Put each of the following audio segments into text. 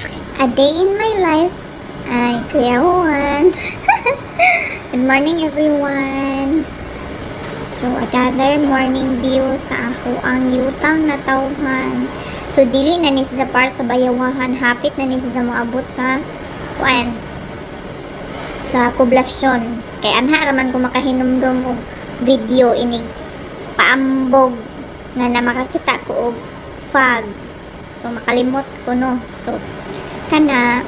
A day in my life. Ay, Kuya Juan. Good morning, everyone. So, another morning view sa ako ang yutang na tauhan. So, dili na ni sa part sa bayawahan. Hapit na ni sa moabot sa kuan sa poblasyon. Kay anha raman ko makahinumdum og video inig paambog nga na makakita ko og fog. So, makalimot ko, no. So, kana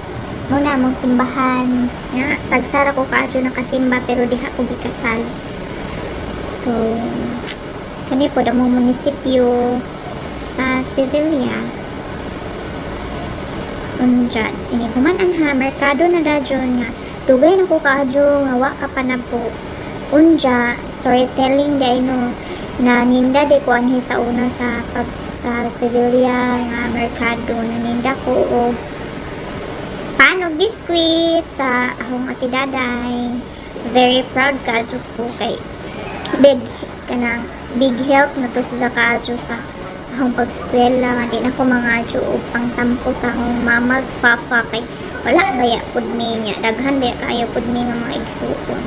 muna mong simbahan nga tagsara ko kaadyo nakasimba pero diha ko gikasal. So kani po damo munisipyo sa Sevilla unja ini human anha merkado na dadyon nga dugay na ko kaadyo nga wa ka pa na po unja storytelling day no na ninda de ko anhi sa una sa Sevilla nga merkado na ninda ko og panog biskwit sa akong ati daday. Very proud ka ko kay big help na to sa kaadyo sa akong pag-eskwela. Di na ko mga adyo o pangtampo sa akong mamag papa kay wala baya pud mi nya daghan baya kayo pud mi nga mga igsuon.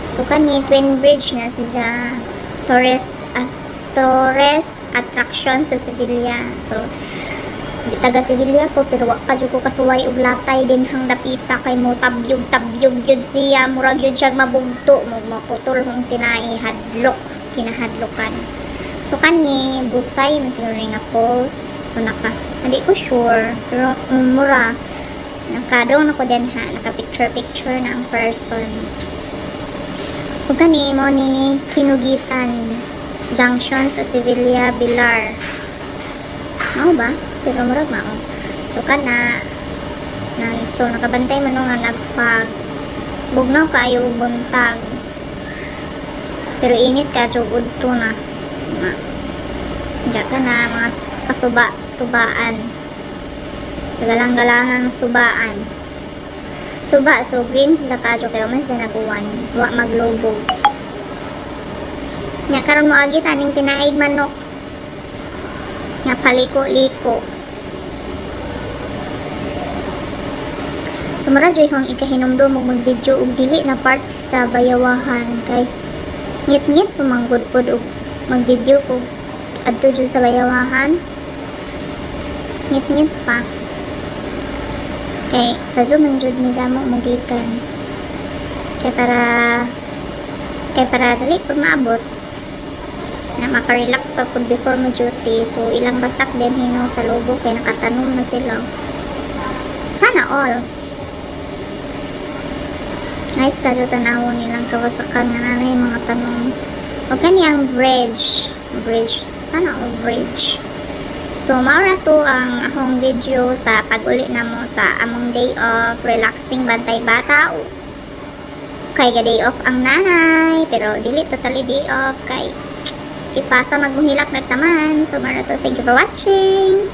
So kani Twin Bridge na siya tourist attraction sa Sevilla. So di taga Sevilla po pero wa pa jud ko kasuway og latay din hang dapita kay mo tabyog jud siya murag yun siya mabugto mo maputol hong tinai hadlok kinahadlokan. So kani busay man siguro nga falls. So hindi ko sure pero mura nakadong ako din ha naka picture na ang person. Ug kani mo ni Kinugitan Junction sa Sevilla Bilar. Mao ba? Pero murag mao. So so nakabantay man nga nagfog. Bugnaw kayo buntag. Pero init ka jud udto na. Diya ka na mga subaan. Galang-galangang subaan. Suba so green sa kadyo pero man sa naguwan. Wa maglubog. Nya karon mo agi taning tinaig manok. Nga paliko-liko. Sumara joy hong ikahinumdo mo mag-video og dili na parts sa bayawahan kay ngit-ngit pumanggod pod og mag-video ko adto jud sa bayawahan. Ngit-ngit pa. Kay sa jud man jud mi damo magikan. Kay para dali pag maabot na maka-relax pa po before mo duty. So ilang basak din hino sa lobo kay nakatanom na sila. Sana all. Nice ka dito tanawon nilang kawasakan nga nanay mga tanong. O kaniyang bridge. Sana all bridge. So maura to ang akong video sa pag-uli na mo sa among day off. Relaxing bantay bata. Kay ga day off ang nanay. Pero dili totally day off kay ipasa magmuhilak nagtaman. So maura to. Thank you for watching.